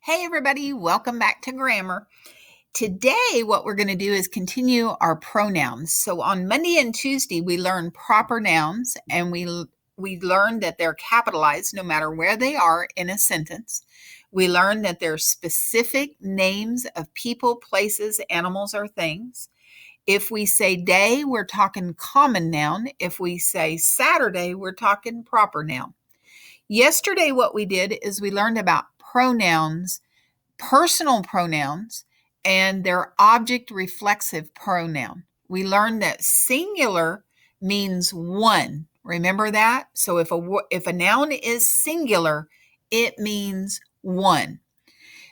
Hey everybody, welcome back to Grammar. Today, what we're going to do is continue our pronouns. So on Monday and Tuesday, we learned proper nouns, and we learned that they're capitalized no matter where they are in a sentence. We learned that they're specific names of people, places, animals, or things. If we say day, we're talking common noun. If we say Saturday, we're talking proper noun. Yesterday, what we did is we learned about pronouns, personal pronouns, and their object reflexive pronoun. We learned that singular means one. Remember that? So if a noun is singular, it means one.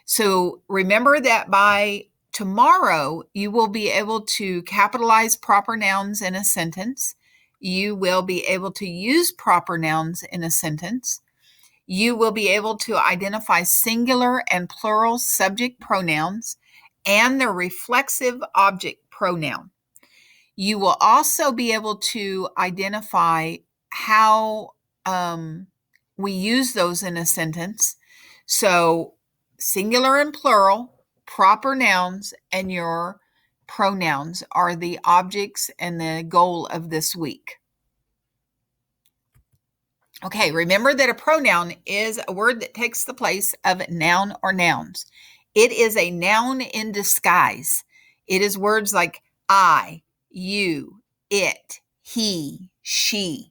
So remember that by tomorrow, you will be able to capitalize proper nouns in a sentence. You will be able to use proper nouns in a sentence. You will be able to identify singular and plural subject pronouns and their reflexive object pronoun. You will also be able to identify how we use those in a sentence. So, singular and plural, proper nouns, and your pronouns are the objects and the goal of this week. Okay, remember that a pronoun is a word that takes the place of a noun or nouns. It is a noun in disguise. It is words like I, you, it, he, she.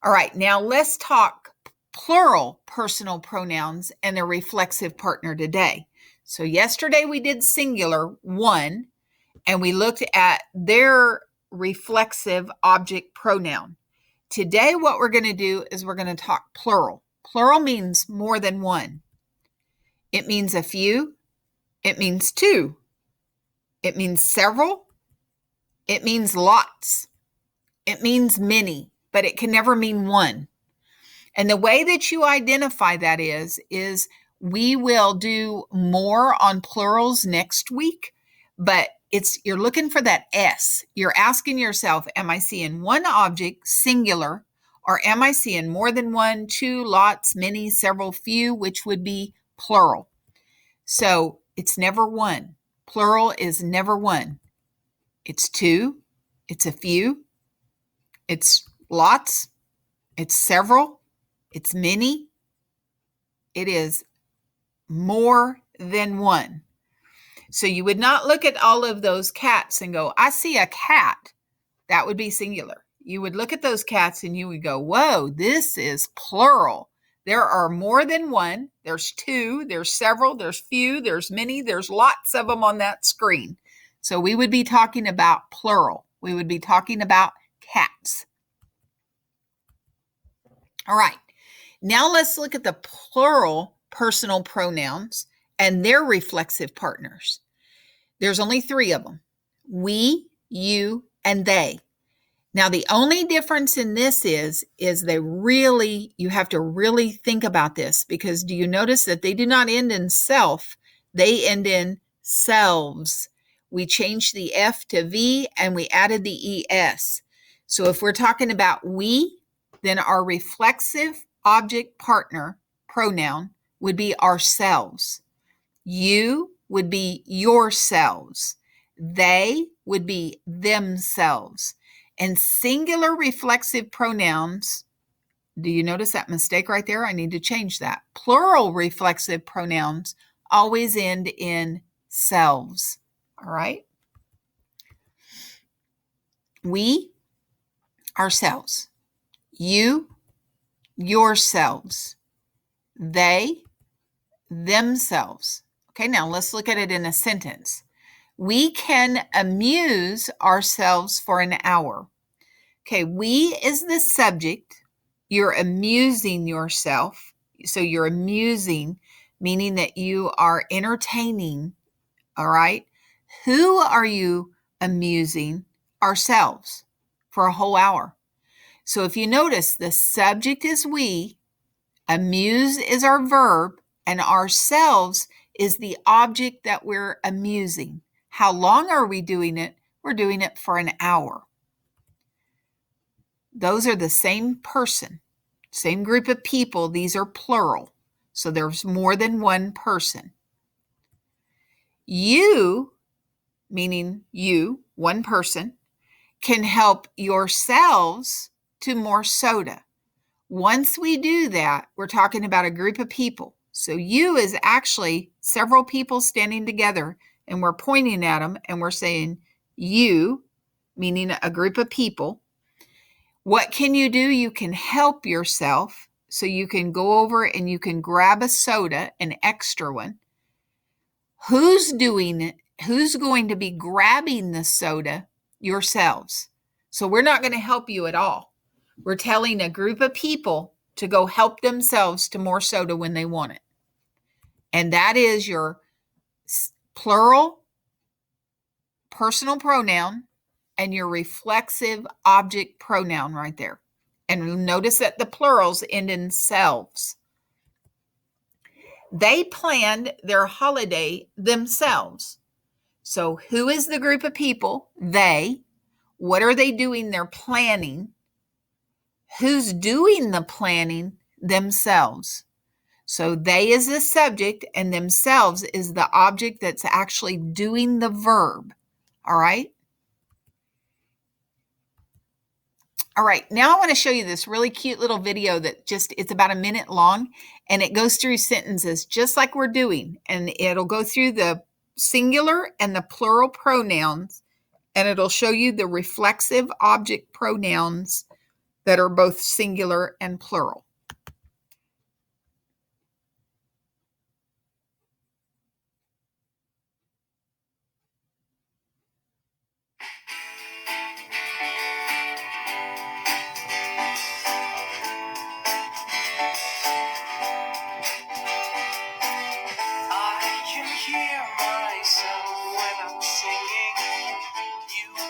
All right, now let's talk plural personal pronouns and their reflexive partner today. So yesterday we did singular, one, and we looked at their reflexive object pronoun. Today, what we're going to do is we're going to talk plural. Plural means more than one. It means a few. It means two. It means several. It means lots. It means many, but it can never mean one. And the way that you identify that is we will do more on plurals next week, but you're looking for that S. You're asking yourself, am I seeing one object, singular, or am I seeing more than one, two, lots, many, several, few, which would be plural? So it's never one. Plural is never one. It's two, it's a few, it's lots, it's several, it's many, it is more than one. So you would not look at all of those cats and go, I see a cat. That would be singular. You would look at those cats and you would go, whoa, this is plural. There are more than one. There's two, there's several, there's few, there's many, there's lots of them on that screen. So we would be talking about plural. We would be talking about cats. All right. Now let's look at the plural personal pronouns and their reflexive partners. There's only three of them: we, you, and they. Now, the only difference in this is you have to really think about this, because do you notice that they do not end in self, they end in selves. We changed the F to V and we added the ES. So if we're talking about we, then our reflexive object partner pronoun would be ourselves. You would be yourselves. They would be themselves. And singular reflexive pronouns, do you notice that mistake right there? I need to change that. Plural reflexive pronouns always end in selves. All right? We, ourselves. You, yourselves. They, themselves. Okay, now let's look at it in a sentence. We can amuse ourselves for an hour. Okay, we is the subject. You're amusing yourself. So you're amusing, meaning that you are entertaining. All right. Who are you amusing? Ourselves for a whole hour. So if you notice, the subject is we, amuse is our verb, and ourselves is the object that we're amusing. How long are we doing it? We're doing it for an hour. Those are the same person, same group of people. These are plural. So there's more than one person. You, meaning you, one person, can help yourselves to more soda. Once we do that, we're talking about a group of people. So you is actually several people standing together, and we're pointing at them and we're saying you, meaning a group of people. What can you do? You can help yourself. So you can go over and you can grab a soda, an extra one. Who's doing it? Who's going to be grabbing the soda? Yourselves. So we're not going to help you at all. We're telling a group of people to go help themselves to more soda when they want it. And that is your plural personal pronoun and your reflexive object pronoun right there. And notice that the plurals end in selves. They planned their holiday themselves. So who is the group of people? They. What are they doing? They're planning. Who's doing the planning? Themselves. So they is the subject and themselves is the object that's actually doing the verb. All right? All right, now I want to show you this really cute little video that it's about a minute long, and it goes through sentences just like we're doing. And it'll go through the singular and the plural pronouns, and it'll show you the reflexive object pronouns that are both singular and plural.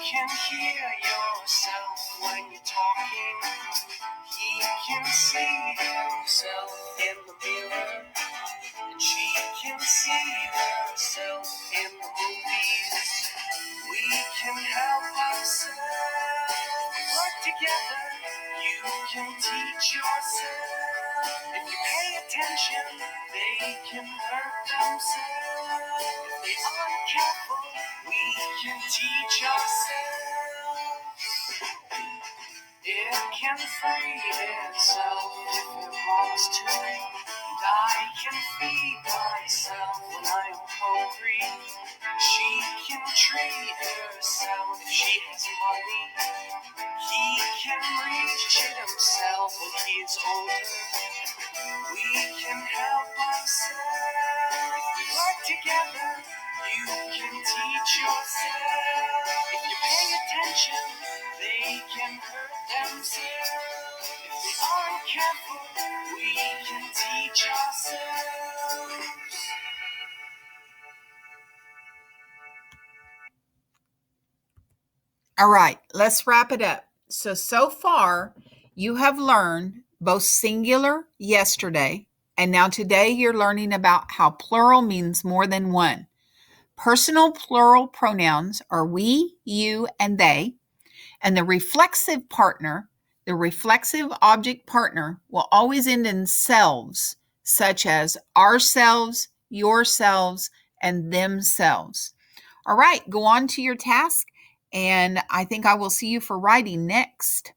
Can hear yourself when you're talking. He can see himself in the mirror, and she can see herself in the movies. We can help ourselves work together. You can teach yourself. If you pay attention, they can hurt themselves. If they aren't careful, we can teach ourselves. It can free itself if it wants to. And I can feed myself when I am hungry. She can treat herself if she has money. He can reach it himself when he is older. We can help ourselves. We work together. You can teach yourself. If you pay attention, they can hurt themselves. If we aren't careful, we can teach ourselves. All right, let's wrap it up. So far, you have learned both singular yesterday, and now today you're learning about how plural means more than one. Personal plural pronouns are we, you, and they, and the reflexive object partner will always end in selves, such as ourselves, yourselves, and themselves. All right, go on to your task, and I think I will see you for writing next.